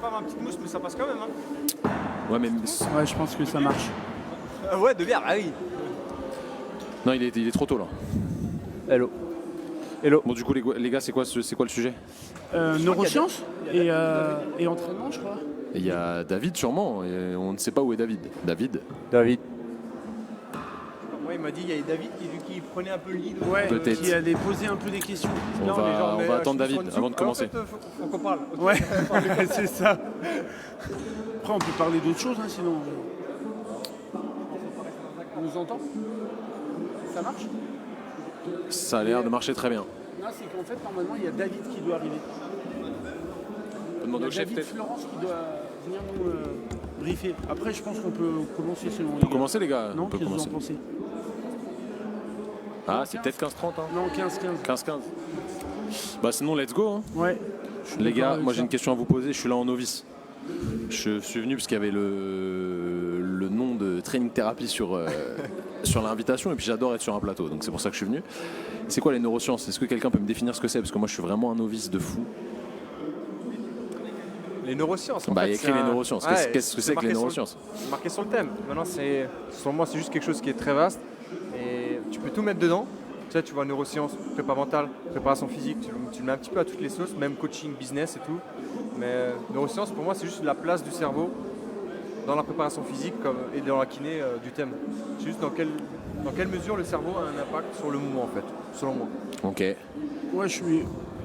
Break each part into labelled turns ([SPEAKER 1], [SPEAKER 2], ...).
[SPEAKER 1] pas ma petite mousse, mais ça passe quand même. Hein.
[SPEAKER 2] Ouais, mais.
[SPEAKER 3] Ouais, je pense que ça marche.
[SPEAKER 1] Ouais, de bière, ah oui.
[SPEAKER 2] Non, il est trop tôt là.
[SPEAKER 1] Hello. Hello.
[SPEAKER 2] Bon, du coup, les gars, c'est quoi le sujet?
[SPEAKER 3] Neurosciences et entraînement, je crois.
[SPEAKER 2] Il y a David, sûrement, et on ne sait pas où est David. David.
[SPEAKER 1] Moi, il m'a dit qu'il y avait David qui prenait un peu le lead.
[SPEAKER 3] Ouais,
[SPEAKER 2] Peut-être.
[SPEAKER 3] qui allait poser un peu des questions.
[SPEAKER 2] On va attendre David avant de commencer.
[SPEAKER 1] En fait, faut qu'on parle.
[SPEAKER 3] Ouais, c'est ça. Après, on peut parler d'autres choses, hein, sinon. On nous entend? Ça marche?
[SPEAKER 2] Ça a l'air de marcher très bien.
[SPEAKER 3] Non, c'est qu'en fait, normalement, il y a David qui doit arriver.
[SPEAKER 2] On peut demander au
[SPEAKER 3] Il y a
[SPEAKER 2] chef
[SPEAKER 3] David
[SPEAKER 2] peut-être.
[SPEAKER 3] Florence qui doit venir nous briefer. Après, je pense qu'on peut commencer selon les
[SPEAKER 2] On peut
[SPEAKER 3] gars.
[SPEAKER 2] commencer, les gars.
[SPEAKER 3] Non,
[SPEAKER 2] On peut
[SPEAKER 3] qu'est-ce que vous en
[SPEAKER 2] commencer.
[SPEAKER 3] pensez?
[SPEAKER 2] Ah, c'est peut-être 15-30. Hein.
[SPEAKER 3] Non, 15-15.
[SPEAKER 2] 15-15. Bah, sinon, let's go. Hein.
[SPEAKER 3] Ouais. je suis
[SPEAKER 2] Les
[SPEAKER 3] d'accord
[SPEAKER 2] gars,
[SPEAKER 3] avec
[SPEAKER 2] moi
[SPEAKER 3] ça.
[SPEAKER 2] j'ai une question à vous poser. Je suis là en novice. Je suis venu parce qu'il y avait le nom de training thérapie sur l'invitation et puis j'adore être sur un plateau. Donc c'est pour ça que je suis venu. C'est quoi les neurosciences? Est-ce que quelqu'un peut me définir ce que c'est? Parce que moi je suis vraiment un novice de fou.
[SPEAKER 1] Les neurosciences.
[SPEAKER 2] Bah, il y a écrit les neurosciences. Qu'est-ce que c'est que les neurosciences?
[SPEAKER 1] Marqué sur le thème. Maintenant, selon moi, c'est juste quelque chose qui est très vaste. Et tu peux tout mettre dedans. Tu sais, tu vois neurosciences, prépa mentale, préparation physique, tu le mets un petit peu à toutes les sauces, même coaching, business et tout. Mais neurosciences, pour moi, c'est juste la place du cerveau dans la préparation physique et dans la kiné du thème. C'est juste dans quelle mesure le cerveau a un impact sur le mouvement, en fait, selon moi.
[SPEAKER 2] Ok.
[SPEAKER 3] Ouais, je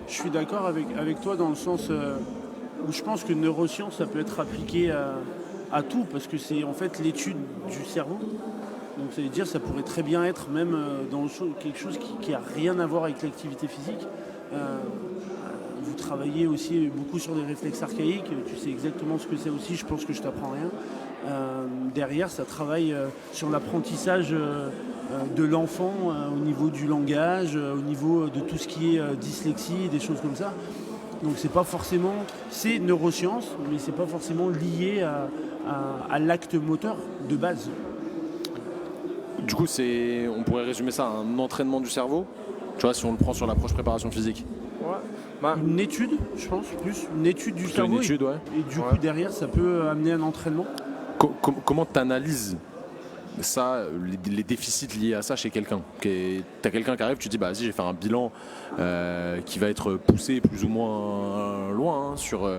[SPEAKER 3] suis d'accord avec toi dans le sens où je pense que neurosciences, ça peut être appliqué à tout, parce que c'est en fait l'étude du cerveau. Donc ça veut dire que ça pourrait très bien être même dans quelque chose qui n'a rien à voir avec l'activité physique. Vous travaillez aussi beaucoup sur des réflexes archaïques, tu sais exactement ce que c'est aussi, je pense que je t'apprends rien. Derrière, ça travaille sur l'apprentissage de l'enfant au niveau du langage, au niveau de tout ce qui est dyslexie, des choses comme ça. Donc c'est neurosciences, mais c'est pas forcément lié à l'acte moteur de base.
[SPEAKER 2] Du coup, on pourrait résumer ça à un entraînement du cerveau. Tu vois, si on le prend sur l'approche préparation physique.
[SPEAKER 1] Ouais. Bah,
[SPEAKER 3] Une étude, je pense, plus une étude du
[SPEAKER 2] Plutôt une
[SPEAKER 3] cerveau.
[SPEAKER 2] étude, ouais.
[SPEAKER 3] Et du coup, derrière, ça peut amener un entraînement.
[SPEAKER 2] Comment tu analyses ça, les déficits liés à ça chez quelqu'un? Tu as quelqu'un qui arrive, tu dis bah vas-y, je vais faire un bilan qui va être poussé plus ou moins loin hein, sur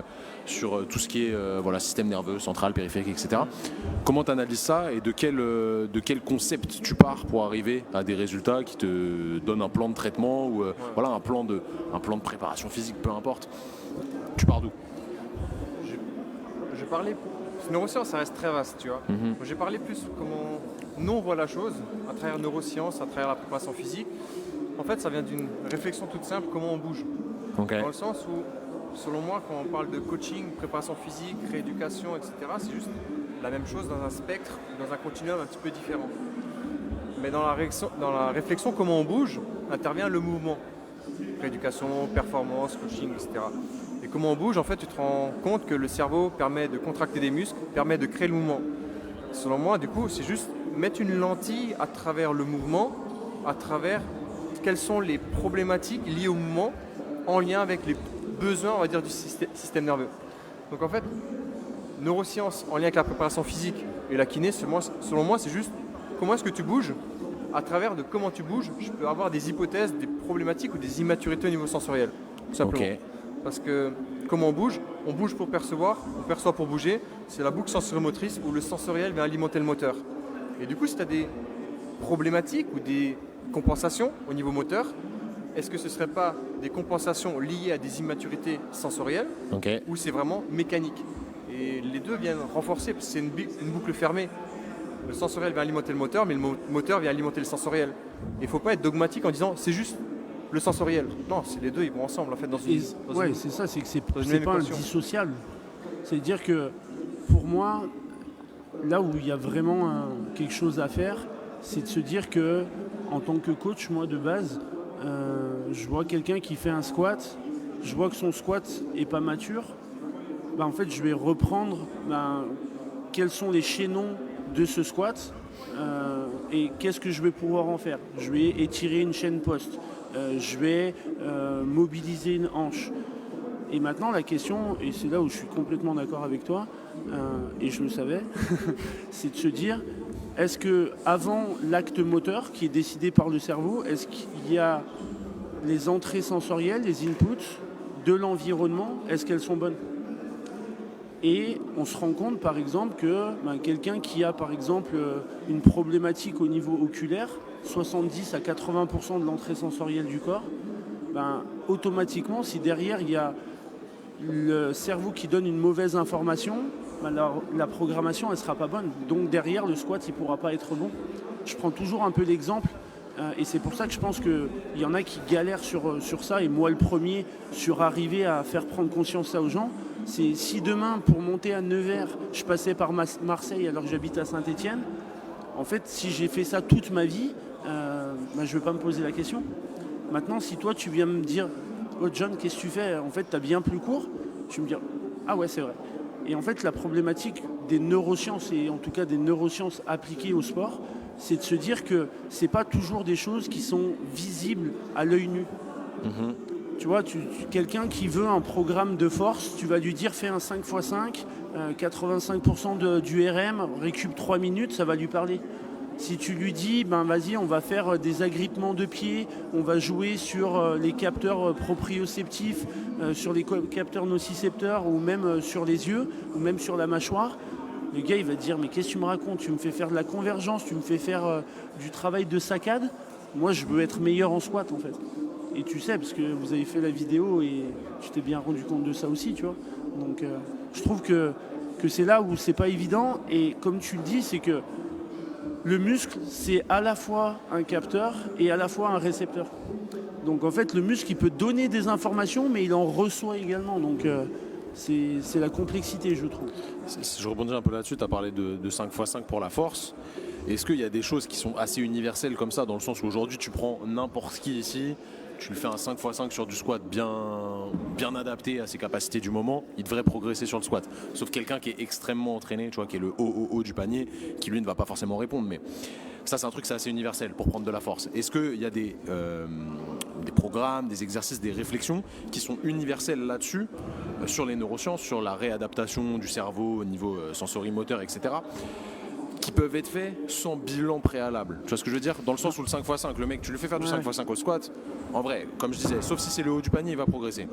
[SPEAKER 2] tout ce qui est système nerveux, central, périphérique, etc. Comment tu analyses ça et de quel concept tu pars pour arriver à des résultats qui te donnent un plan de traitement ou un plan de préparation physique, peu importe. Tu pars d'où?
[SPEAKER 1] je parlais. Neurosciences, ça reste très vaste, tu vois. J'ai parlé plus comment nous on voit la chose à travers neurosciences, à travers la préparation physique. En fait, ça vient d'une réflexion toute simple, comment on bouge.
[SPEAKER 2] Okay.
[SPEAKER 1] Dans le sens où, selon moi, quand on parle de coaching, préparation physique, rééducation, etc., c'est juste la même chose dans un spectre, dans un continuum un petit peu différent. Mais dans la réflexion comment on bouge, intervient le mouvement. Rééducation, performance, coaching, etc. Et comment on bouge, en fait, tu te rends compte que le cerveau permet de contracter des muscles, permet de créer le mouvement. Selon moi, du coup, c'est juste mettre une lentille à travers le mouvement, à travers quelles sont les problématiques liées au mouvement en lien avec les besoins, on va dire, du système nerveux. Donc en fait, neurosciences en lien avec la préparation physique et la kiné, selon moi, c'est juste comment est-ce que tu bouges. À travers de comment tu bouges, je peux avoir des hypothèses, des problématiques ou des immaturités au niveau sensoriel, tout simplement.
[SPEAKER 2] Okay.
[SPEAKER 1] Parce que comment on bouge pour percevoir, on perçoit pour bouger. C'est la boucle sensorimotrice où le sensoriel vient alimenter le moteur. Et du coup, si tu as des problématiques ou des compensations au niveau moteur, est-ce que ce ne serait pas des compensations liées à des immaturités sensorielles ou c'est vraiment mécanique? Et les deux viennent renforcer, parce que c'est une boucle fermée. Le sensoriel vient alimenter le moteur, mais le moteur vient alimenter le sensoriel. Il ne faut pas être dogmatique en disant c'est juste le sensoriel. Non, c'est les deux, ils vont ensemble en fait dans une.
[SPEAKER 3] C'est ça, c'est que c'est pas
[SPEAKER 1] équation.
[SPEAKER 3] indissociable. C'est-à-dire que pour moi, là où il y a vraiment quelque chose à faire, c'est de se dire que en tant que coach, moi de base, je vois quelqu'un qui fait un squat, je vois que son squat est pas mature. En fait, je vais reprendre quels sont les chaînons de ce squat et qu'est-ce que je vais pouvoir en faire. Je vais étirer une chaîne poste, je vais mobiliser une hanche. Et maintenant, la question, et c'est là où je suis complètement d'accord avec toi, et je le savais, c'est de se dire, est-ce que avant l'acte moteur qui est décidé par le cerveau, est-ce qu'il y a les entrées sensorielles, les inputs de l'environnement, est-ce qu'elles sont bonnes? Et on se rend compte par exemple que quelqu'un qui a par exemple une problématique au niveau oculaire, 70 à 80% de l'entrée sensorielle du corps, automatiquement si derrière il y a le cerveau qui donne une mauvaise information, la programmation elle sera pas bonne. Donc derrière le squat il pourra pas être bon. Je prends toujours un peu l'exemple et c'est pour ça que je pense qu'il y en a qui galèrent sur ça, et moi le premier, sur arriver à faire prendre conscience ça aux gens. C'est si demain, pour monter à Nevers, je passais par Marseille alors que j'habite à Saint-Étienne, en fait, si j'ai fait ça toute ma vie, je ne vais pas me poser la question. Maintenant, si toi, tu viens me dire « Oh John, qu'est-ce que tu fais? En fait, tu as bien plus court », je vais me dire « Ah ouais, c'est vrai ». Et en fait, la problématique des neurosciences, et en tout cas des neurosciences appliquées au sport, c'est de se dire que ce n'est pas toujours des choses qui sont visibles à l'œil nu. Tu vois, quelqu'un qui veut un programme de force, tu vas lui dire fais un 5x5, 85% du RM, récup 3 minutes, ça va lui parler. Si tu lui dis, vas-y, on va faire des agrippements de pied, on va jouer sur les capteurs proprioceptifs, sur les capteurs nocicepteurs, ou même sur les yeux, ou même sur la mâchoire, le gars il va te dire mais qu'est-ce que tu me racontes? Tu me fais faire de la convergence, tu me fais faire du travail de saccade. Moi je veux être meilleur en squat en fait. Et tu sais, parce que vous avez fait la vidéo et tu t'es bien rendu compte de ça aussi, tu vois. Donc je trouve que c'est là où c'est pas évident. Et comme tu le dis, c'est que le muscle, c'est à la fois un capteur et à la fois un récepteur. Donc en fait, le muscle, il peut donner des informations, mais il en reçoit également. Donc c'est la complexité, je trouve.
[SPEAKER 2] Si je rebondis un peu là-dessus, tu as parlé de 5x5 pour la force. Est-ce qu'il y a des choses qui sont assez universelles comme ça, dans le sens où aujourd'hui, tu prends n'importe qui ici, tu lui fais un 5x5 sur du squat bien adapté à ses capacités du moment, il devrait progresser sur le squat. Sauf quelqu'un qui est extrêmement entraîné, tu vois, qui est le haut du panier, qui lui ne va pas forcément répondre. Mais ça, c'est un truc c'est assez universel pour prendre de la force. Est-ce qu'il y a des programmes, des exercices, des réflexions qui sont universels là-dessus, sur les neurosciences, sur la réadaptation du cerveau au niveau sensorimoteur, etc., qui peuvent être faits sans bilan préalable? Tu vois ce que je veux dire? Dans le sens où le 5x5, le mec, tu lui fais faire du 5x5 au squat, en vrai, comme je disais, sauf si c'est le haut du panier, il va progresser.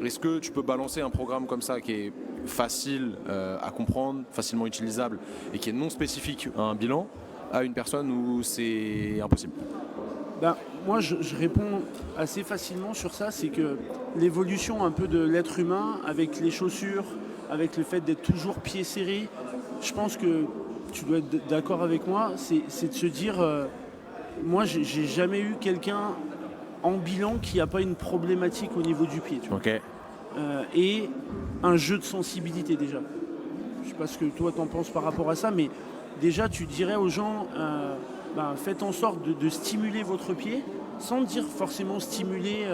[SPEAKER 2] Est-ce que tu peux balancer un programme comme ça qui est facile à comprendre, facilement utilisable et qui est non spécifique à un bilan, à une personne où c'est impossible?
[SPEAKER 3] Moi, je réponds assez facilement sur ça. C'est que l'évolution un peu de l'être humain, avec les chaussures, avec le fait d'être toujours pieds serrés, je pense que tu dois être d'accord avec moi, c'est de se dire, moi, j'ai jamais eu quelqu'un en bilan qui n'a pas une problématique au niveau du pied. Tu vois.
[SPEAKER 2] Ok.
[SPEAKER 3] Et un jeu de sensibilité déjà. Je ne sais pas ce que toi t'en penses par rapport à ça, mais déjà tu dirais aux gens, faites en sorte de stimuler votre pied, sans dire forcément stimuler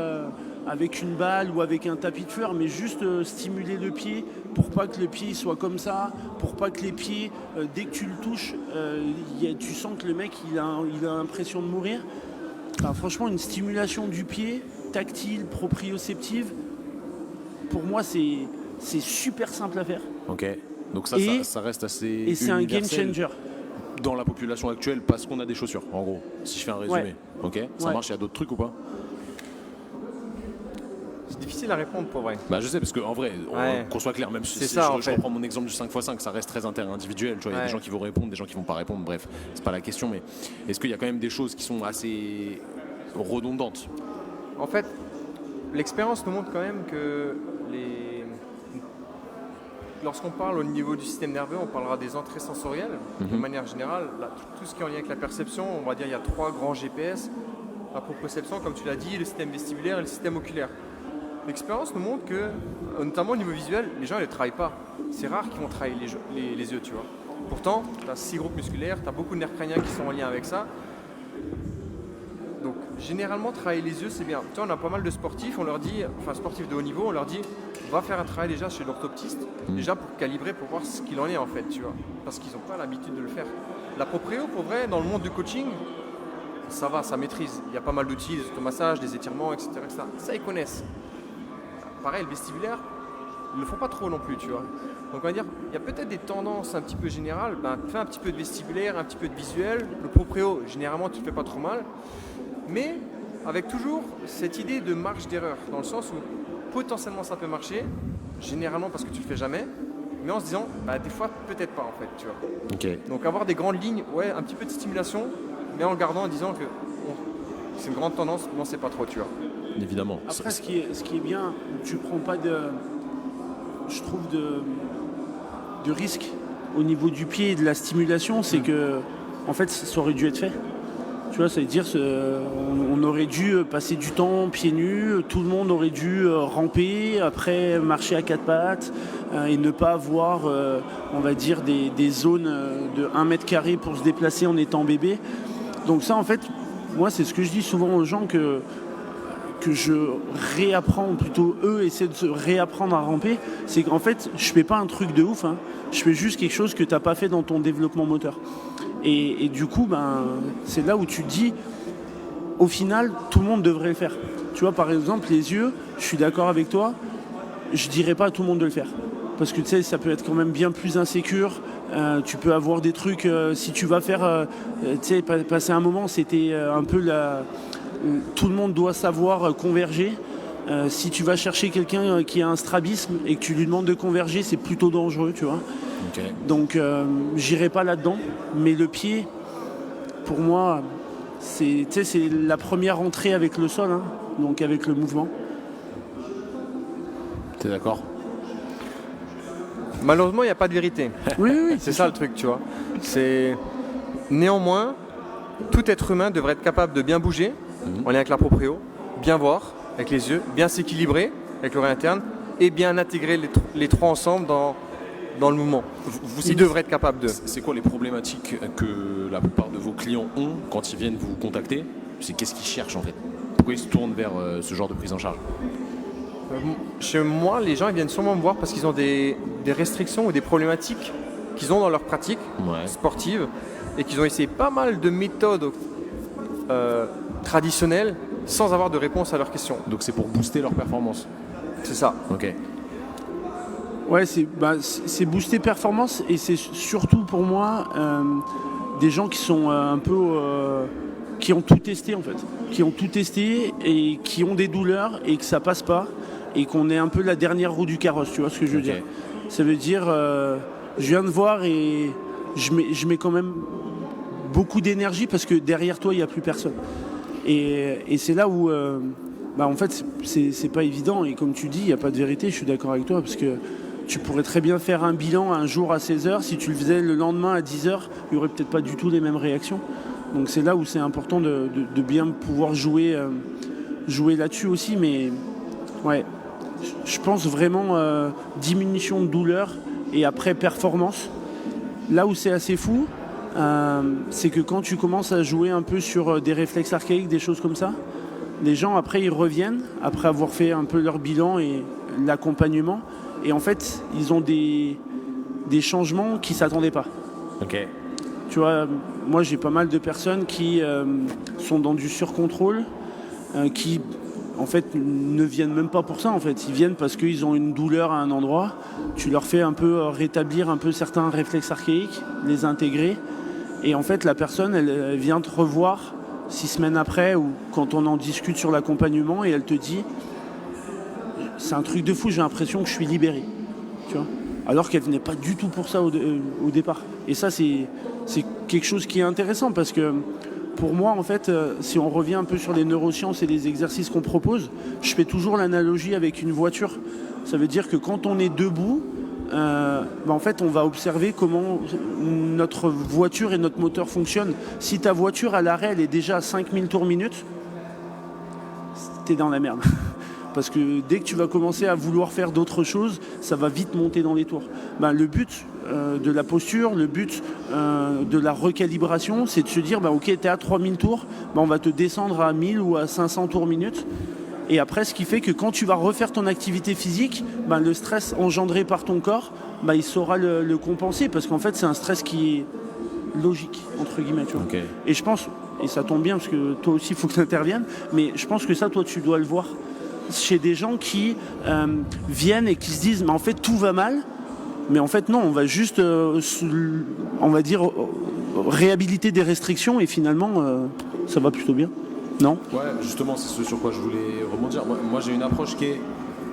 [SPEAKER 3] avec une balle ou avec un tapis de fleurs, mais juste stimuler le pied pour pas que le pied soit comme ça, pour pas que les pieds, dès que tu le touches, tu sens que le mec il a l'impression de mourir. Franchement, une stimulation du pied, tactile, proprioceptive, pour moi c'est super simple à faire.
[SPEAKER 2] Ok. Donc ça reste assez
[SPEAKER 3] et c'est un game changer
[SPEAKER 2] dans la population actuelle parce qu'on a des chaussures, en gros, si je fais un résumé.
[SPEAKER 3] Ouais.
[SPEAKER 2] Ok. Ça marche, il y a d'autres trucs ou pas?
[SPEAKER 1] C'est difficile à répondre pour vrai.
[SPEAKER 2] Je sais, parce qu'en vrai, qu'on soit clair, même si je reprends mon exemple du 5x5, ça reste très individuel. Tu vois, il y a des gens qui vont répondre, des gens qui vont pas répondre, bref, c'est pas la question, mais est-ce qu'il y a quand même des choses qui sont assez redondantes?
[SPEAKER 1] En fait, l'expérience nous montre quand même que lorsqu'on parle au niveau du système nerveux, on parlera des entrées sensorielles. De manière générale, tout ce qui est en lien avec la perception, on va dire il y a 3 grands GPS. La proprioception, comme tu l'as dit, le système vestibulaire et le système oculaire. L'expérience nous montre que, notamment au niveau visuel, les gens ne les travaillent pas. C'est rare qu'ils vont travailler les yeux, tu vois. Pourtant, tu as 6 groupes musculaires, tu as beaucoup de nerfs crâniens qui sont en lien avec ça. Donc, généralement, travailler les yeux, c'est bien. Tu vois, on a pas mal de sportifs, on leur dit, enfin sportifs de haut niveau, on leur dit, on va faire un travail déjà chez l'orthoptiste, déjà pour calibrer, pour voir ce qu'il en est en fait, tu vois. Parce qu'ils n'ont pas l'habitude de le faire. La proprio, pour vrai, dans le monde du coaching, ça va, ça maîtrise. Il y a pas mal d'outils, des automassages, des étirements, etc., etc. Ça, ils connaissent. pareil, le vestibulaire, ils le font pas trop non plus, tu vois. Donc on va dire, il y a peut-être des tendances un petit peu générales. Fais un petit peu de vestibulaire, un petit peu de visuel. Le proprio, généralement, tu ne fais pas trop mal. Mais avec toujours cette idée de marge d'erreur, dans le sens où potentiellement ça peut marcher, généralement parce que tu le fais jamais, mais en se disant, des fois, peut-être pas en fait, tu vois.
[SPEAKER 2] Ok.
[SPEAKER 1] Donc avoir des grandes lignes, ouais, un petit peu de stimulation, mais en gardant en disant que c'est une grande tendance, non, c'est pas trop, tu vois.
[SPEAKER 2] Évidemment.
[SPEAKER 3] Après, ce qui est bien, tu prends pas je trouve de risque au niveau du pied et de la stimulation, c'est que en fait ça aurait dû être fait. Tu vois, ça veut dire on aurait dû passer du temps pieds nus, tout le monde aurait dû ramper, après marcher à quatre pattes et ne pas avoir, on va dire, des zones de 1 mètre carré pour se déplacer en étant bébé. Donc ça, en fait, moi, c'est ce que je dis souvent aux gens que je réapprends, ou plutôt eux essaient de se réapprendre à ramper, c'est qu'en fait, je fais pas un truc de ouf, hein. Je fais juste quelque chose que tu n'as pas fait dans ton développement moteur. Et du coup, c'est là où tu te dis, au final, tout le monde devrait le faire. Tu vois, par exemple, les yeux, je suis d'accord avec toi, je dirais pas à tout le monde de le faire. Parce que tu sais, ça peut être quand même bien plus insécure. Tu peux avoir des trucs, si tu vas faire, tu sais, passer un moment, c'était un peu tout le monde doit savoir converger. Si tu vas chercher quelqu'un qui a un strabisme et que tu lui demandes de converger, c'est plutôt dangereux, tu vois.
[SPEAKER 2] Okay.
[SPEAKER 3] Donc, j'irai pas là-dedans. Mais le pied, pour moi, c'est la première entrée avec le sol, hein, donc avec le mouvement.
[SPEAKER 2] T'es d'accord?
[SPEAKER 1] Malheureusement, il n'y a pas de vérité.
[SPEAKER 3] Oui,
[SPEAKER 1] c'est ça le truc, tu vois. Néanmoins, tout être humain devrait être capable de bien bouger, en lien avec la proprio, bien voir avec les yeux, bien s'équilibrer avec l'oreille interne et bien intégrer les trois ensemble dans le mouvement. Ils devraient être capables de.
[SPEAKER 2] C'est quoi les problématiques que la plupart de vos clients ont quand ils viennent vous contacter? C'est qu'est-ce qu'ils cherchent en fait? Pourquoi ils se tournent vers ce genre de prise en charge?
[SPEAKER 1] Chez moi, les gens ils viennent sûrement me voir parce qu'ils ont des restrictions ou des problématiques qu'ils ont dans leur pratique sportive et qu'ils ont essayé pas mal de méthodes traditionnelles sans avoir de réponse à leurs questions.
[SPEAKER 2] Donc c'est pour booster leur performance?
[SPEAKER 1] C'est ça.
[SPEAKER 2] Ok.
[SPEAKER 3] Ouais, c'est booster performance et c'est surtout pour moi des gens qui sont un peu qui ont tout testé en fait, qui ont tout testé et qui ont des douleurs et que ça passe pas et qu'on est un peu la dernière roue du carrosse, tu vois ce que je veux dire. Ça veut dire je viens de voir et je mets quand même beaucoup d'énergie parce que derrière toi il n'y a plus personne et c'est là où en fait c'est pas évident et comme tu dis il n'y a pas de vérité, je suis d'accord avec toi parce que tu pourrais très bien faire un bilan un jour à 16h, si tu le faisais le lendemain à 10h, il n'y aurait peut-être pas du tout les mêmes réactions. Donc c'est là où c'est important de bien pouvoir jouer là-dessus aussi, mais ouais, je pense vraiment diminution de douleur et après performance. Là où c'est assez fou, c'est que quand tu commences à jouer un peu sur des réflexes archaïques, des choses comme ça, les gens après ils reviennent, après avoir fait un peu leur bilan et l'accompagnement, et en fait ils ont des changements qu'ils ne s'attendaient pas.
[SPEAKER 2] Ok.
[SPEAKER 3] Tu vois, moi j'ai pas mal de personnes qui sont dans du surcontrôle, qui en fait ne viennent même pas pour ça en fait. Ils viennent parce qu'ils ont une douleur à un endroit, tu leur fais un peu rétablir un peu certains réflexes archaïques, les intégrer, et en fait la personne elle vient te revoir 6 semaines après ou quand on en discute sur l'accompagnement et elle te dit c'est un truc de fou, j'ai l'impression que je suis libéré, tu vois, alors qu'elle venait pas du tout pour ça au départ. Et ça c'est quelque chose qui est intéressant parce que pour moi en fait si on revient un peu sur les neurosciences et les exercices qu'on propose, je fais toujours l'analogie avec une voiture. Ça veut dire que quand on est debout, en fait on va observer comment notre voiture et notre moteur fonctionnent. Si ta voiture à l'arrêt elle est déjà à 5000 tours minute, t'es dans la merde. Parce que dès que tu vas commencer à vouloir faire d'autres choses, ça va vite monter dans les tours. Le but de la posture, le but de la recalibration, c'est de se dire ok, tu es à 3000 tours, on va te descendre à 1000 ou à 500 tours minute. Et après, ce qui fait que quand tu vas refaire ton activité physique, le stress engendré par ton corps, il saura le compenser parce qu'en fait, c'est un stress qui est logique, entre guillemets. Tu vois.
[SPEAKER 2] Okay.
[SPEAKER 3] Et je pense, et ça tombe bien parce que toi aussi, il faut que tu interviennes, mais je pense que ça, toi, tu dois le voir. chez des gens qui viennent et qui se disent mais en fait tout va mal, mais en fait non, on va juste on va dire réhabiliter des restrictions et finalement ça va plutôt bien. Non ?
[SPEAKER 2] Ouais, justement, c'est ce sur quoi je voulais rebondir. Moi, j'ai une approche qui est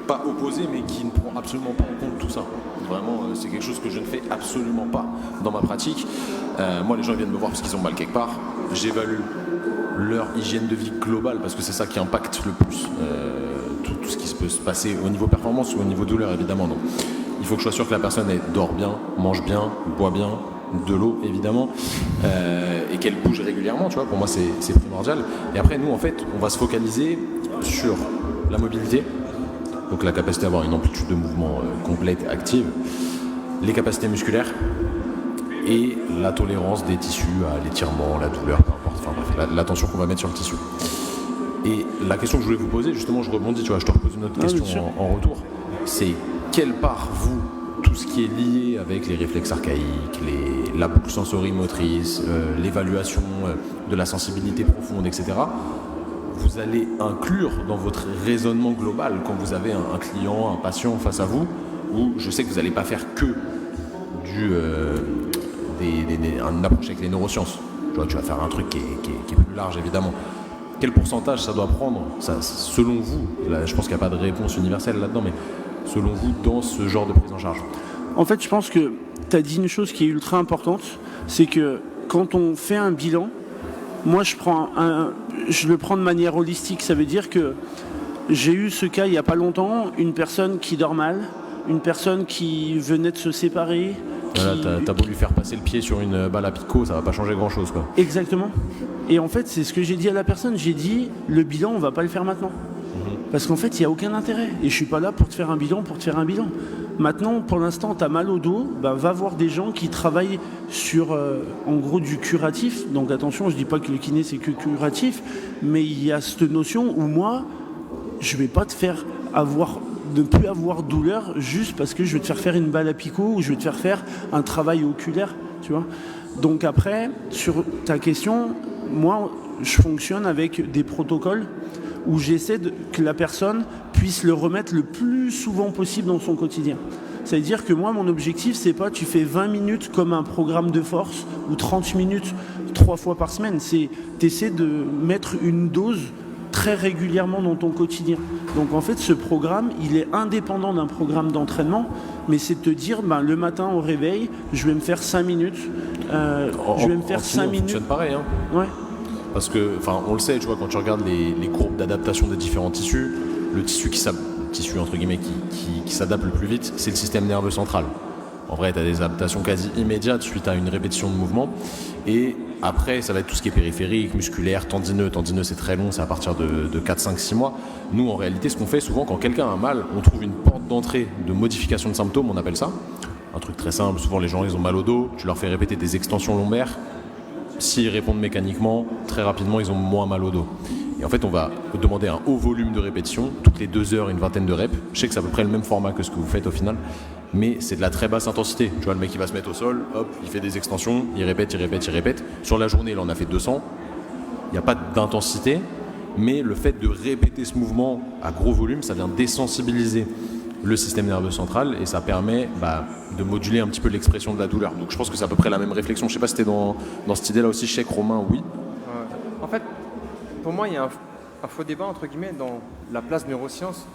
[SPEAKER 2] pas opposée, mais qui ne prend absolument pas en compte tout ça. Vraiment, c'est quelque chose que je ne fais absolument pas dans ma pratique. Moi, les gens viennent me voir parce qu'ils ont mal quelque part. J'évalue leur hygiène de vie globale, parce que c'est ça qui impacte le plus tout ce qui peut se passer au niveau performance ou au niveau douleur, évidemment. Donc, il faut que je sois sûr que la personne dort bien, mange bien, boit bien, de l'eau évidemment, et qu'elle bouge régulièrement, tu vois. Pour moi c'est primordial. Et après nous en fait on va se focaliser sur la mobilité, donc la capacité à avoir une amplitude de mouvement complète et active, les capacités musculaires et la tolérance des tissus à l'étirement, la douleur, peu importe, enfin bref, l'attention qu'on va mettre sur le tissu. Et la question que je voulais vous poser, justement je rebondis, tu vois, je te repose une autre question en retour, c'est quelle part vous, tout ce qui est lié avec les réflexes archaïques, la boucle sensorimotrice, l'évaluation de la sensibilité profonde, etc., vous allez inclure dans votre raisonnement global quand vous avez un client, un patient face à vous, où je sais que vous n'allez pas faire que une approche avec les neurosciences. Tu vas faire un truc qui est plus large, évidemment. Quel pourcentage ça doit prendre, ça, selon vous, là, je pense qu'il n'y a pas de réponse universelle là-dedans, mais selon vous, dans ce genre de prise en charge?
[SPEAKER 3] En fait, je pense que tu as dit une chose qui est ultra importante, c'est que quand on fait un bilan, moi je le prends de manière holistique. Ça veut dire que j'ai eu ce cas il n'y a pas longtemps, une personne qui dort mal, une personne qui venait de se séparer.
[SPEAKER 2] Voilà, t'as beau lui faire passer le pied sur une balle à picot, ça va pas changer grand-chose, quoi.
[SPEAKER 3] Exactement. Et en fait, c'est ce que j'ai dit à la personne. J'ai dit, le bilan, on va pas le faire maintenant. Parce qu'en fait, il n'y a aucun intérêt. Et je suis pas là pour te faire un bilan, Maintenant, pour l'instant, tu as mal au dos, va voir des gens qui travaillent sur, en gros, du curatif. Donc attention, je dis pas que le kiné, c'est que curatif, mais il y a cette notion où moi, je vais pas te faire ne plus avoir douleur juste parce que je vais te faire une balle à picot ou je vais te faire un travail oculaire, tu vois. Donc après, sur ta question, moi, je fonctionne avec des protocoles où j'essaie que la personne puisse le remettre le plus souvent possible dans son quotidien. C'est-à-dire que moi, mon objectif, c'est pas tu fais 20 minutes comme un programme de force ou 30 minutes 3 fois par semaine. C'est t'essaies de mettre une dose très régulièrement dans ton quotidien. Donc en fait, ce programme, il est indépendant d'un programme d'entraînement, mais c'est de te dire, le matin au réveil, je vais me faire 5 minutes. Je vais me faire 5 minutes.
[SPEAKER 2] Ça fonctionne pareil, hein.
[SPEAKER 3] Ouais.
[SPEAKER 2] Parce que, on le sait, tu vois, quand tu regardes les courbes d'adaptation des différents tissus, le tissu entre guillemets qui s'adapte le plus vite, c'est le système nerveux central. En vrai, tu as des adaptations quasi immédiates suite à une répétition de mouvement. Et après, ça va être tout ce qui est périphérique, musculaire, tendineux. Tendineux, c'est très long, c'est à partir de 4, 5, 6 mois. Nous, en réalité, ce qu'on fait souvent, quand quelqu'un a mal, on trouve une porte d'entrée de modification de symptômes, on appelle ça. Un truc très simple, souvent les gens, ils ont mal au dos, tu leur fais répéter des extensions lombaires. S'ils répondent mécaniquement, très rapidement, ils ont moins mal au dos. Et en fait, on va demander un haut volume de répétition, toutes les 2 heures, une vingtaine de reps. Je sais que c'est à peu près le même format que ce que vous faites au final, mais c'est de la très basse intensité. Tu vois, le mec, il va se mettre au sol, hop, il fait des extensions, il répète. Sur la journée, il en a fait 200. Il n'y a pas d'intensité, mais le fait de répéter ce mouvement à gros volume, ça vient désensibiliser le système nerveux central et ça permet de moduler un petit peu l'expression de la douleur. Donc je pense que c'est à peu près la même réflexion. Je sais pas si c'était dans cette idée-là aussi. Je sais que Romain, oui.
[SPEAKER 1] En fait, pour moi, il y a un faux débat entre guillemets dans la place neurosciences,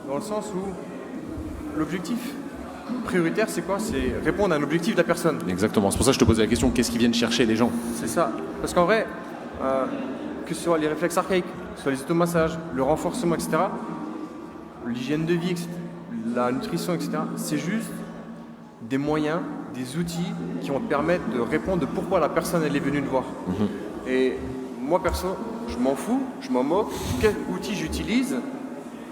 [SPEAKER 1] dans le sens où l'objectif prioritaire, c'est quoi? C'est répondre à un objectif de la personne.
[SPEAKER 2] Exactement. C'est pour ça que je te posais la question, qu'est-ce qu'ils viennent chercher les gens?
[SPEAKER 1] C'est ça. Parce qu'en vrai, que ce soit les réflexes archaïques, que ce soit les automassages, le renforcement, etc., l'hygiène de vie, etc., la nutrition, etc., c'est juste des moyens, des outils qui vont te permettre de répondre de pourquoi la personne elle est venue te voir. Et moi perso, je m'en fous, je m'en moque, quel outil j'utilise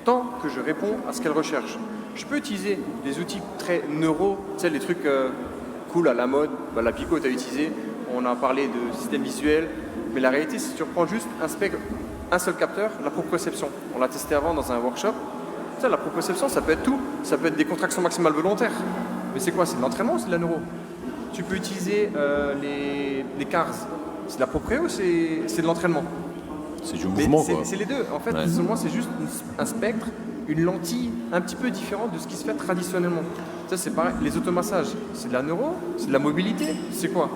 [SPEAKER 1] tant que je réponds à ce qu'elle recherche. Je peux utiliser des outils très neuro, tu sais, les trucs cool à la mode, la Pico tu as utilisé, on a parlé de système visuel, mais la réalité c'est que tu reprends juste un seul capteur, la proprioception. On l'a testé avant dans un workshop. Ça, la proprioception, ça peut être tout. Ça peut être des contractions maximales volontaires. Mais c'est quoi? C'est de l'entraînement ou c'est de la neuro? Tu peux utiliser les CARS. C'est de la proprio ou c'est de l'entraînement?
[SPEAKER 2] C'est du
[SPEAKER 1] Mais
[SPEAKER 2] mouvement,
[SPEAKER 1] c'est
[SPEAKER 2] quoi.
[SPEAKER 1] c'est les deux. En fait,
[SPEAKER 2] Ouais.
[SPEAKER 1] seulement c'est juste un spectre, une lentille un petit peu différente de ce qui se fait traditionnellement. Ça, c'est pareil. Les automassages, c'est de la neuro, c'est de la mobilité, c'est quoi?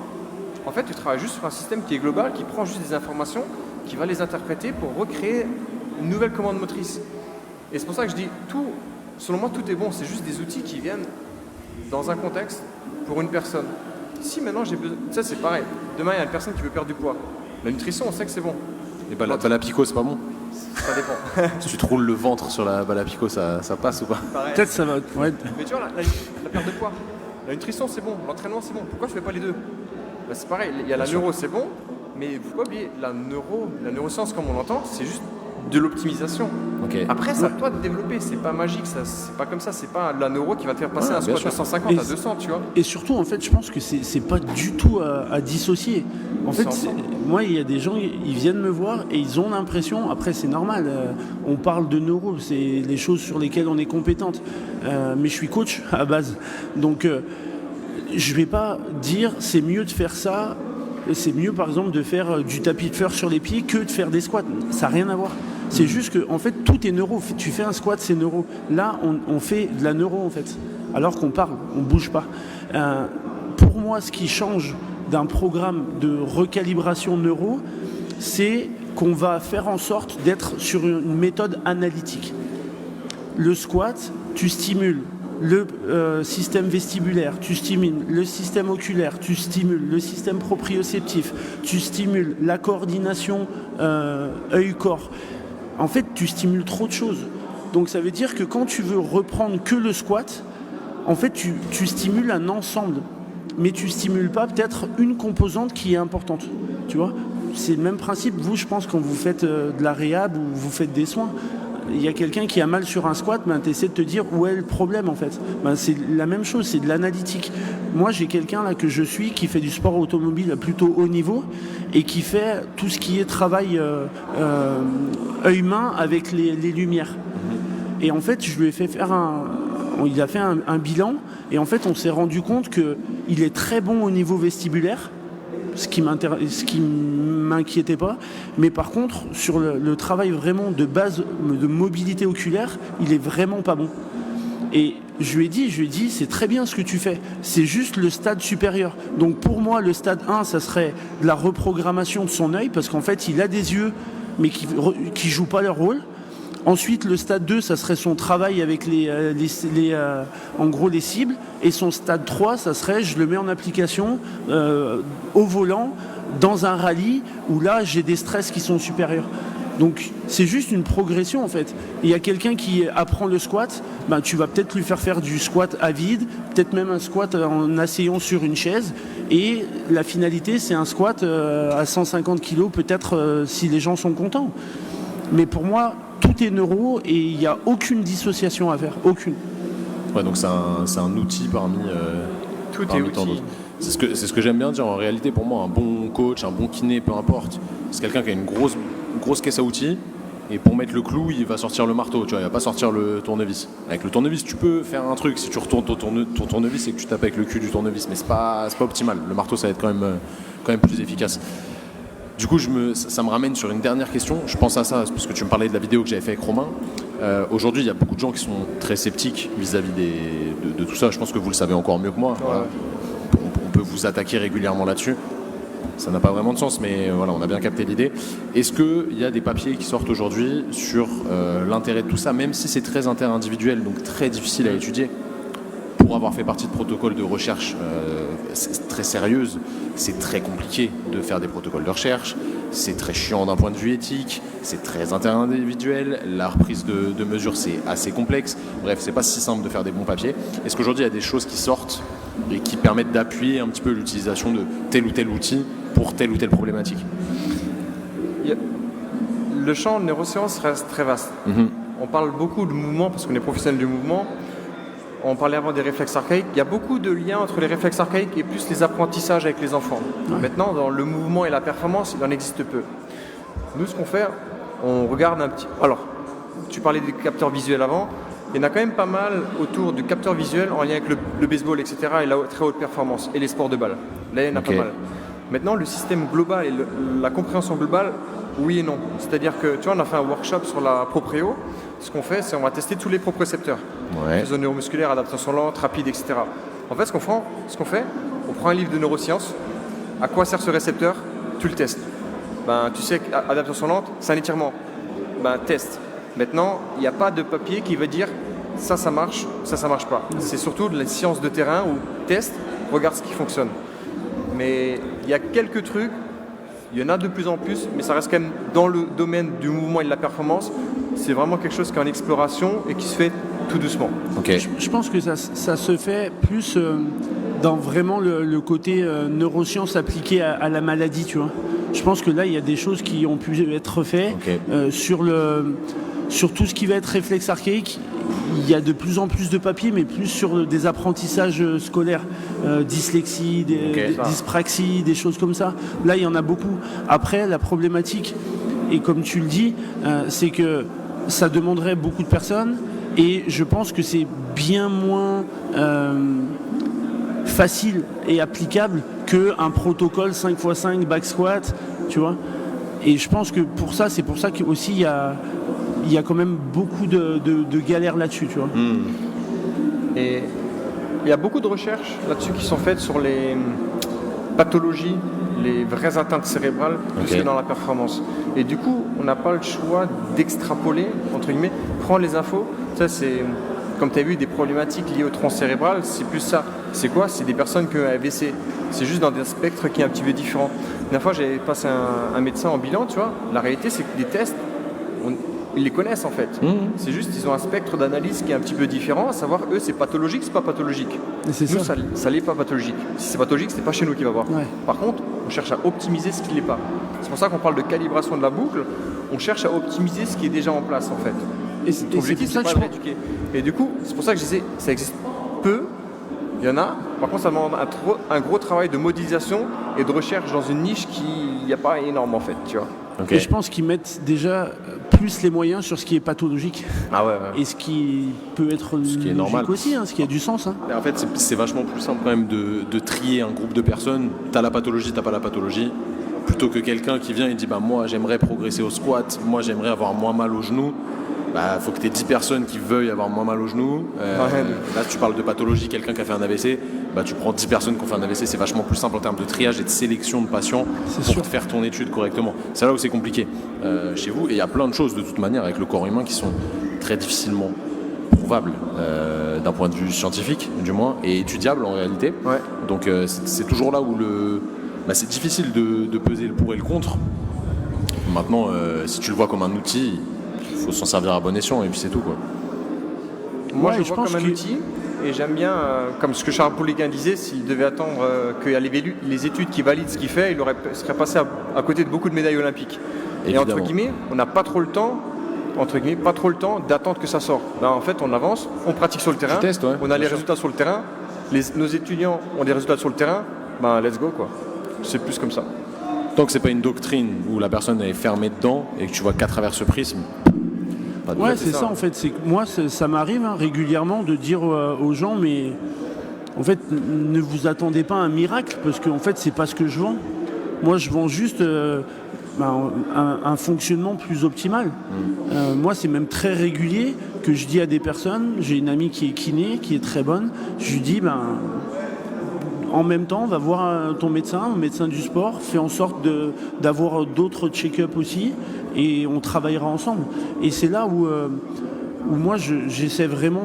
[SPEAKER 1] En fait, tu travailles juste sur un système qui est global, qui prend juste des informations, qui va les interpréter pour recréer une nouvelle commande motrice. Et c'est pour ça que je dis, selon moi, tout est bon. C'est juste des outils qui viennent dans un contexte pour une personne. Si maintenant j'ai besoin... Ça, c'est pareil. Demain, il y a une personne qui veut perdre du poids. La nutrition, on sait que c'est bon.
[SPEAKER 2] Et Balapico, c'est pas bon?
[SPEAKER 1] Ça dépend.
[SPEAKER 2] Si tu te roules le ventre sur la Balapico, ça passe ou pas?
[SPEAKER 1] Pareil.
[SPEAKER 3] Peut-être ça va. Ouais.
[SPEAKER 1] Mais tu vois, la perte de poids, la nutrition, c'est bon. L'entraînement, c'est bon. Pourquoi je fais pas les deux? Bah, c'est pareil. Il y a la neuro, c'est bon. Mais il ne faut pas oublier, la neuroscience, comme on l'entend, c'est juste de l'optimisation.
[SPEAKER 2] Ok.
[SPEAKER 1] Après, c'est à toi de développer. C'est pas magique, ça. C'est pas comme ça. C'est pas la neuro qui va te faire passer un
[SPEAKER 2] bien
[SPEAKER 1] squat de
[SPEAKER 2] sûr.
[SPEAKER 1] 150
[SPEAKER 3] Et
[SPEAKER 1] à 200, tu vois.
[SPEAKER 3] Et surtout, en fait, je pense que c'est pas du tout à dissocier. En fait,
[SPEAKER 1] C'est ensemble.
[SPEAKER 3] moi, il y a des gens, ils viennent me voir et ils ont l'impression, après c'est normal, on parle de neuro, c'est les choses sur lesquelles on est compétente. Mais je suis coach à base. Donc, je vais pas dire c'est mieux de faire ça, c'est mieux par exemple de faire du tapis de fer sur les pieds que de faire des squats. Ça n'a rien à voir. C'est juste que en fait tout est neuro. Tu fais un squat, c'est neuro. Là, on fait de la neuro en fait. Alors qu'on parle, on bouge pas. Pour moi, ce qui change d'un programme de recalibration neuro, c'est qu'on va faire en sorte d'être sur une méthode analytique. Le squat, tu stimules le système vestibulaire, tu stimules le système oculaire, tu stimules le système proprioceptif, tu stimules la coordination œil-corps. En fait, tu stimules trop de choses. Donc ça veut dire que quand tu veux reprendre que le squat, en fait, tu stimules un ensemble. Mais tu stimules pas peut-être une composante qui est importante. Tu vois, c'est le même principe. Vous, je pense, quand vous faites de la réhab ou vous faites des soins, il y a quelqu'un qui a mal sur un squat, ben, tu essaies de te dire où est le problème en fait. Ben, c'est la même chose, c'est de l'analytique. Moi, j'ai quelqu'un là que je suis qui fait du sport automobile à plutôt haut niveau et qui fait tout ce qui est travail œil-main avec les lumières. Et en fait, je lui ai fait faire il a fait un bilan et en fait, on s'est rendu compte qu'il est très bon au niveau vestibulaire. Ce qui m'inquiétait pas, mais par contre sur le travail vraiment de base de mobilité oculaire, il est vraiment pas bon. Et je lui ai dit c'est très bien ce que tu fais, c'est juste le stade supérieur. Donc pour moi le stade 1 ça serait de la reprogrammation de son œil parce qu'en fait il a des yeux mais qui jouent pas leur rôle. Ensuite, le stade 2, ça serait son travail avec en gros les cibles. Et son stade 3, ça serait je le mets en application au volant dans un rallye où là, j'ai des stress qui sont supérieurs. Donc, c'est juste une progression en fait. Il y a quelqu'un qui apprend le squat, ben, tu vas peut-être lui faire du squat à vide, peut-être même un squat en asseyant sur une chaise. Et la finalité, c'est un squat à 150 kg, peut-être si les gens sont contents. Mais pour moi, tout est neuro et il n'y a aucune dissociation à faire, aucune.
[SPEAKER 2] Ouais, donc c'est un outil parmi
[SPEAKER 1] Tout est
[SPEAKER 2] tant
[SPEAKER 1] outil.
[SPEAKER 2] d'autres. C'est ce que j'aime bien dire en réalité. Pour moi, un bon coach, un bon kiné, peu importe, c'est quelqu'un qui a une grosse caisse à outils et pour mettre le clou, il va sortir le marteau. Tu vois, il va pas sortir le tournevis. Avec le tournevis, tu peux faire un truc. Si tu retournes ton tournevis et que tu tapes avec le cul du tournevis, mais c'est pas optimal. Le marteau, ça va être quand même plus efficace. Du coup, ça me ramène sur une dernière question. Je pense à ça, parce que tu me parlais de la vidéo que j'avais fait avec Romain. Aujourd'hui, il y a beaucoup de gens qui sont très sceptiques vis-à-vis de tout ça. Je pense que vous le savez encore mieux que moi.
[SPEAKER 1] Ouais.
[SPEAKER 2] Voilà. On peut vous attaquer régulièrement là-dessus. Ça n'a pas vraiment de sens, mais voilà, on a bien capté l'idée. Est-ce qu'il y a des papiers qui sortent aujourd'hui sur l'intérêt de tout ça, même si c'est très interindividuel, donc très difficile à étudier? Pour avoir fait partie de protocoles de recherche très sérieuses, c'est très compliqué de faire des protocoles de recherche, c'est très chiant d'un point de vue éthique, c'est très interindividuel, la reprise de mesures c'est assez complexe, bref, c'est pas si simple de faire des bons papiers. Est-ce qu'aujourd'hui il y a des choses qui sortent et qui permettent d'appuyer un petit peu l'utilisation de tel ou tel outil pour telle ou telle problématique?
[SPEAKER 1] Le champ de neurosciences reste très vaste. On parle beaucoup de mouvement parce qu'on est professionnel du mouvement. On parlait avant des réflexes archaïques. Il y a beaucoup de liens entre les réflexes archaïques et plus les apprentissages avec les enfants. Ouais. Maintenant, dans le mouvement et la performance, il en existe peu. Nous, ce qu'on fait, on regarde un petit... Alors, tu parlais des capteurs visuels avant. Il y en a quand même pas mal autour du capteur visuel en lien avec le baseball, etc. et la très haute performance et les sports de balle. Là, il y en a pas mal. Maintenant, le système global et la compréhension globale, oui et non. C'est-à-dire que, tu vois, on a fait un workshop sur la proprio. Ce qu'on fait, c'est on va tester tous les propriocepteurs.
[SPEAKER 2] Ouais.
[SPEAKER 1] Zone neuromusculaire, adaptation lente, rapide, etc. En fait, ce qu'on fait, on prend un livre de neurosciences. À quoi sert ce récepteur? Tu le testes. Tu sais qu'adaptation lente, c'est un étirement. Teste. Maintenant, il n'y a pas de papier qui va dire ça marche, ça marche pas. C'est surtout de la science de terrain où teste, regarde ce qui fonctionne. Mais il y a quelques trucs, il y en a de plus en plus, mais ça reste quand même dans le domaine du mouvement et de la performance. C'est vraiment quelque chose qui est en exploration et qui se fait tout doucement.
[SPEAKER 2] Ok.
[SPEAKER 3] Je pense que ça se fait plus dans vraiment le côté neurosciences appliquées à la maladie, tu vois. Je pense que là, il y a des choses qui ont pu être faites sur tout ce qui va être réflexe archaïque. Il y a de plus en plus de papiers, mais plus sur des apprentissages scolaires, dyslexie, dyspraxie, des choses comme ça. Là, il y en a beaucoup. Après, la problématique, et comme tu le dis, c'est que ça demanderait beaucoup de personnes, et je pense que c'est bien moins facile et applicable qu'un protocole 5x5 back squat, tu vois. Et je pense que c'est pour ça qu'aussi il y a quand même beaucoup de galères là-dessus, tu vois.
[SPEAKER 1] Et il y a beaucoup de recherches là-dessus qui sont faites sur les pathologies, les vraies atteintes cérébrales, plus que dans la performance. Et du coup, on n'a pas le choix d'extrapoler, entre guillemets, prendre les infos. Ça, c'est, comme tu as vu, des problématiques liées au tronc cérébral, c'est plus ça. C'est quoi? C'est des personnes qui ont un AVC. C'est juste dans des spectres qui est un petit peu différent. La dernière fois, j'avais passé un médecin en bilan, tu vois. La réalité, c'est que les tests, ils les connaissent en fait. C'est juste qu'ils ont un spectre d'analyse qui est un petit peu différent, à savoir eux c'est pathologique, c'est pas pathologique. Nous ça l'est pas pathologique. Si c'est pathologique, c'est pas chez nous qu'il va voir. Ouais. Par contre, on cherche à optimiser ce qui l'est pas. C'est pour ça qu'on parle de calibration de la boucle, on cherche à optimiser ce qui est déjà en place en fait. Et l'objectif c'est pas de rééduquer. Et du coup, c'est pour ça que je disais, ça existe peu, il y en a, par contre ça demande un gros travail de modélisation et de recherche dans une niche qui n'y a pas énorme en fait, tu vois.
[SPEAKER 3] Okay. Et je pense qu'ils mettent déjà plus les moyens sur ce qui est pathologique.
[SPEAKER 1] Ah ouais.
[SPEAKER 3] Et ce qui peut être
[SPEAKER 2] ce qui est normal
[SPEAKER 3] aussi, ce qui a du sens.
[SPEAKER 2] En fait, c'est vachement plus simple quand même de trier un groupe de personnes. T'as la pathologie, t'as pas la pathologie. Plutôt que quelqu'un qui vient et dit moi j'aimerais progresser au squat, moi j'aimerais avoir moins mal au genou. Faut que tu aies 10 personnes qui veuillent avoir moins mal au genou. Là, tu parles de pathologie, quelqu'un qui a fait un AVC, tu prends 10 personnes qui ont fait un AVC, c'est vachement plus simple en termes de triage et de sélection de patients pour faire ton étude correctement. C'est là où c'est compliqué chez vous. Et il y a plein de choses de toute manière avec le corps humain qui sont très difficilement prouvables d'un point de vue scientifique, du moins, et étudiables en réalité.
[SPEAKER 1] Ouais.
[SPEAKER 2] Donc c'est toujours là où c'est difficile de peser le pour et le contre. Maintenant, si tu le vois comme un outil, il faut s'en servir à bon escient et puis c'est tout quoi.
[SPEAKER 1] Moi je vois comme un outil et j'aime bien, comme ce que Charles Pouleguin disait, s'il devait attendre qu'il y a les études qui valident ce qu'il fait, il serait passé à côté de beaucoup de médailles olympiques. Évidemment. Et entre guillemets, on n'a pas trop le temps d'attendre que ça sorte. Là en fait on avance, on pratique sur le terrain, on a les résultats sur le terrain, nos étudiants ont des résultats sur le terrain, let's go quoi. C'est plus comme ça.
[SPEAKER 2] Tant que c'est pas une doctrine où la personne est fermée dedans et que tu vois qu'à travers ce prisme.
[SPEAKER 3] Ouais, c'est ça en fait. C'est que moi, ça m'arrive régulièrement de dire aux gens, mais en fait, ne vous attendez pas à un miracle parce qu'en fait, c'est pas ce que je vends. Moi, je vends juste un fonctionnement plus optimal. Moi, c'est même très régulier que je dis à des personnes. J'ai une amie qui est kiné, qui est très bonne. Je lui dis, en même temps, va voir ton médecin du sport, fais en sorte d'avoir d'autres check-up aussi, et on travaillera ensemble. Et c'est là où moi j'essaie vraiment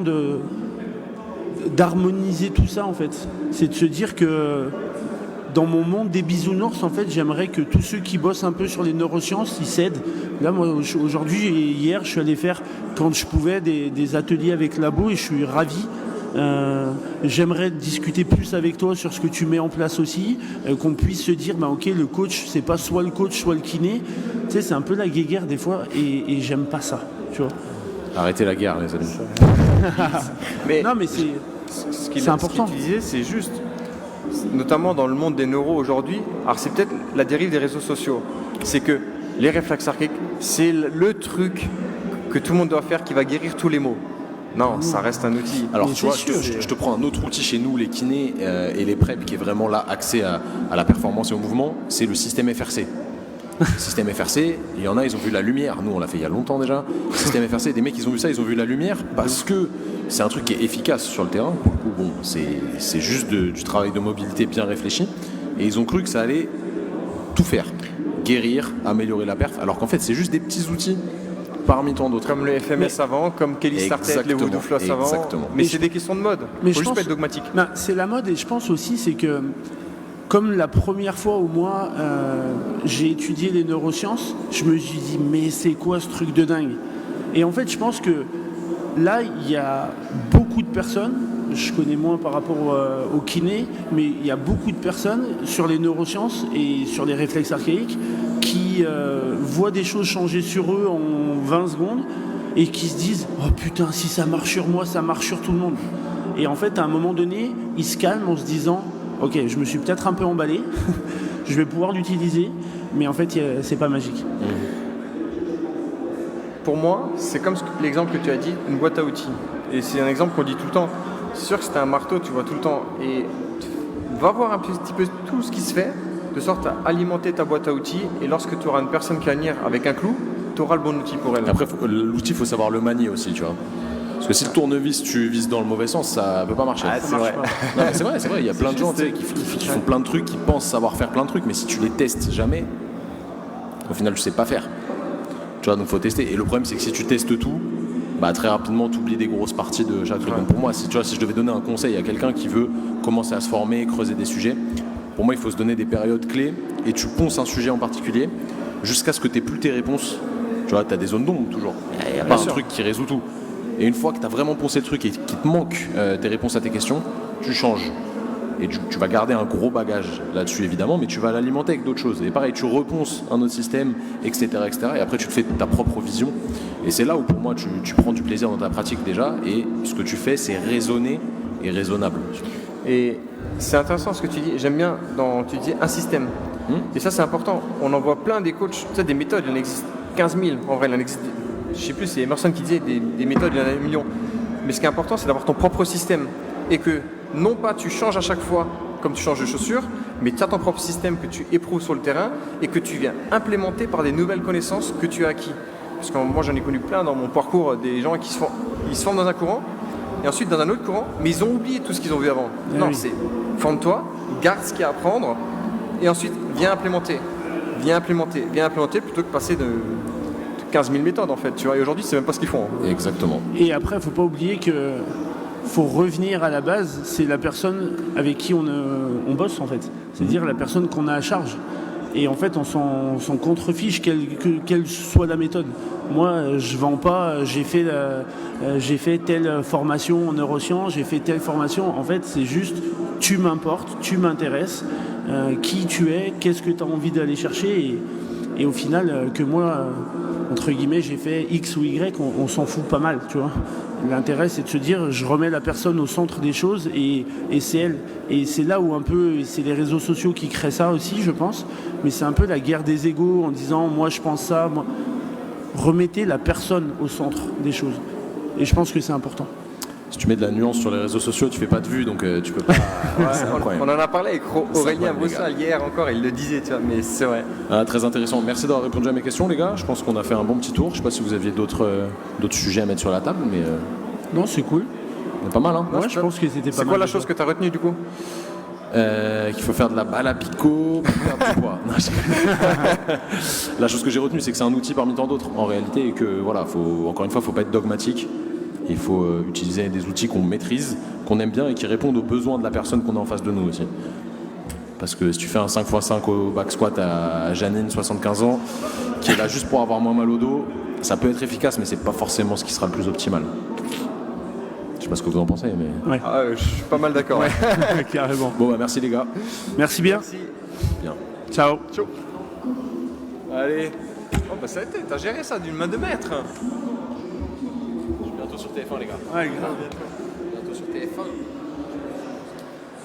[SPEAKER 3] d'harmoniser tout ça en fait. C'est de se dire que dans mon monde des bisounours, en fait, j'aimerais que tous ceux qui bossent un peu sur les neurosciences, ils s'aident. Là, moi, aujourd'hui, hier, je suis allé faire, quand je pouvais, des ateliers avec Labo, et je suis ravi. J'aimerais discuter plus avec toi sur ce que tu mets en place aussi, qu'on puisse se dire ok, le coach c'est pas soit le coach soit le kiné, tu sais, c'est un peu la guéguerre des fois et j'aime pas ça, tu vois.
[SPEAKER 2] Arrêtez la guerre les amis.
[SPEAKER 1] mais
[SPEAKER 3] c'est important.
[SPEAKER 1] Ce qu'il disait, c'est juste, notamment dans le monde des neuros aujourd'hui, alors c'est peut-être la dérive des réseaux sociaux, c'est que les réflexes archaïques c'est le truc que tout le monde doit faire qui va guérir tous les maux. Non, ça reste un outil.
[SPEAKER 2] Alors tu vois, je te prends un autre outil chez nous, les kinés et les PrEP, qui est vraiment là axé à la performance et au mouvement, c'est le système FRC. Système FRC, il y en a, ils ont vu la lumière. Nous, on l'a fait il y a longtemps déjà. Système FRC, des mecs, ils ont vu ça, ils ont vu la lumière parce que c'est un truc qui est efficace sur le terrain. Pour le coup, bon, c'est juste du travail de mobilité bien réfléchi. Et ils ont cru que ça allait tout faire. Guérir, améliorer la perf, alors qu'en fait, c'est juste des petits outils parmi tant d'autres.
[SPEAKER 1] Comme le FMS avant, comme Kelly Startet, les Voodoo Floss avant.
[SPEAKER 2] Exactement.
[SPEAKER 1] Mais c'est des questions de mode.
[SPEAKER 3] Mais
[SPEAKER 1] Faut
[SPEAKER 3] je
[SPEAKER 1] juste
[SPEAKER 3] pense-
[SPEAKER 1] pas être dogmatique.
[SPEAKER 3] Ben, c'est la mode et je pense aussi c'est que comme la première fois où moi j'ai étudié les neurosciences, je me suis dit mais c'est quoi ce truc de dingue? Et en fait je pense que là il y a beaucoup de personnes, je connais moins par rapport au kiné, mais il y a beaucoup de personnes sur les neurosciences et sur les réflexes archaïques qui voient des choses changer sur eux en 20 secondes et qui se disent oh putain si ça marche sur moi ça marche sur tout le monde. Et en fait à un moment donné ils se calment en se disant ok je me suis peut-être un peu emballé, je vais pouvoir l'utiliser mais en fait c'est pas magique.
[SPEAKER 1] Pour moi, c'est comme l'exemple que tu as dit, une boîte à outils. Et c'est un exemple qu'on dit tout le temps. C'est sûr que c'est un marteau, tu vois tout le temps. Et va voir un petit peu tout ce qui se fait, de sorte à alimenter ta boîte à outils. Et lorsque tu auras une personne qui va venir avec un clou, tu auras le bon outil pour elle.
[SPEAKER 2] Après, l'outil, il faut savoir le manier aussi, tu vois. Parce que si le tournevis, tu vises dans le mauvais sens, ça peut pas marcher.
[SPEAKER 1] Ah, c'est vrai.
[SPEAKER 2] Non, mais c'est vrai, il y a plein de gens tu sais, qui font plein de trucs, qui pensent savoir faire plein de trucs, mais si tu les testes jamais, au final, tu sais pas faire. Tu vois, donc faut tester. Et le problème, c'est que si tu testes tout, bah, très rapidement, tu oublies des grosses parties de chaque truc. Donc pour moi, si je devais donner un conseil à quelqu'un qui veut commencer à se former, creuser des sujets, pour moi, il faut se donner des périodes clés et tu ponces un sujet en particulier jusqu'à ce que tu n'aies plus tes réponses. Tu vois, tu as des zones d'ombre toujours. Il n'y a pas un truc qui résout tout. Et une fois que tu as vraiment poncé le truc et qu'il te manque des réponses à tes questions, tu changes. Et tu vas garder un gros bagage là-dessus évidemment, mais tu vas l'alimenter avec d'autres choses. Et pareil, tu reponces un autre système, etc., etc. Et après, tu te fais ta propre vision. Et c'est là où pour moi, tu prends du plaisir dans ta pratique déjà. Et ce que tu fais, c'est raisonner et raisonnable.
[SPEAKER 1] Et c'est intéressant ce que tu dis. J'aime bien tu dis un système. Et ça, c'est important. On en voit plein des coachs, tu sais, des méthodes, il en existe 15 000. En vrai, il en existe, je sais plus, c'est Emerson qui disait des méthodes, il y en a des millions. Mais ce qui est important, c'est d'avoir ton propre système. Et que non pas tu changes à chaque fois comme tu changes de chaussures, mais tu as ton propre système que tu éprouves sur le terrain et que tu viens implémenter par des nouvelles connaissances que tu as acquis. Parce que moi, j'en ai connu plein dans mon parcours, des gens qui ils se forment dans un courant et ensuite dans un autre courant, mais ils ont oublié tout ce qu'ils ont vu avant. Non,
[SPEAKER 3] oui.
[SPEAKER 1] c'est forme-toi, garde ce qu'il y a à apprendre et ensuite viens implémenter plutôt que passer de 15 000 méthodes en fait. Tu vois, et aujourd'hui, c'est même pas ce qu'ils font.
[SPEAKER 2] Exactement.
[SPEAKER 3] Et après, faut pas oublier que faut revenir à la base, c'est la personne avec qui on bosse en fait. C'est-à-dire la personne qu'on a à charge. Et en fait, on s'en contrefiche quelle soit la méthode. Moi, je vends pas, j'ai fait telle formation en neurosciences, j'ai fait telle formation. En fait, c'est juste, tu m'importes, tu m'intéresses, qui tu es, qu'est-ce que tu as envie d'aller chercher. Et au final, que moi, entre guillemets, j'ai fait X ou Y, on s'en fout pas mal, tu vois. L'intérêt, c'est de se dire, je remets la personne au centre des choses et c'est elle. Et c'est là où un peu, et c'est les réseaux sociaux qui créent ça aussi, je pense, mais c'est un peu la guerre des égos en disant, moi je pense ça, moi. Remettez la personne au centre des choses. Et je pense que c'est important.
[SPEAKER 2] Si tu mets de la nuance sur les réseaux sociaux, tu fais pas de vues, donc tu peux pas. C'est incroyable.
[SPEAKER 1] On en a parlé avec Aurélien
[SPEAKER 2] incroyable, les gars.
[SPEAKER 1] Boussal hier encore, il le disait, tu vois, mais c'est vrai.
[SPEAKER 2] Ah, très intéressant. Merci d'avoir répondu à mes questions, les gars. Je pense qu'on a fait un bon petit tour. Je sais pas si vous aviez d'autres sujets à mettre sur la table, mais
[SPEAKER 3] Non, c'est cool.
[SPEAKER 2] on est pas mal, hein.
[SPEAKER 3] Moi, je pense que c'était pas mal.
[SPEAKER 1] C'est quoi la chose que tu as retenue du coup?
[SPEAKER 2] Qu'il faut faire de la balle à picot pour perdre du poids. Non, la chose que j'ai retenue, c'est que c'est un outil parmi tant d'autres en réalité, et que voilà, encore une fois, faut pas être dogmatique. Il faut utiliser des outils qu'on maîtrise, qu'on aime bien et qui répondent aux besoins de la personne qu'on a en face de nous aussi. Parce que si tu fais un 5x5 au back squat à Janine, 75 ans, qui est là juste pour avoir moins mal au dos, ça peut être efficace, mais c'est pas forcément ce qui sera le plus optimal. Je sais pas ce que vous en pensez, mais.
[SPEAKER 3] Ouais.
[SPEAKER 1] Ah, je suis pas mal d'accord. Ouais.
[SPEAKER 3] Carrément.
[SPEAKER 2] Bon, bah merci les gars.
[SPEAKER 3] Merci bien.
[SPEAKER 1] Merci.
[SPEAKER 2] Bien.
[SPEAKER 3] Ciao.
[SPEAKER 1] Ciao. Allez. Oh bah ça a été, t'as géré ça d'une main de maître.
[SPEAKER 2] Je suis bientôt sur TF1, les gars.
[SPEAKER 3] Ouais, grave.
[SPEAKER 2] Bientôt sur TF1.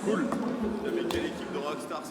[SPEAKER 4] Cool. Avec quelle équipe de Rockstar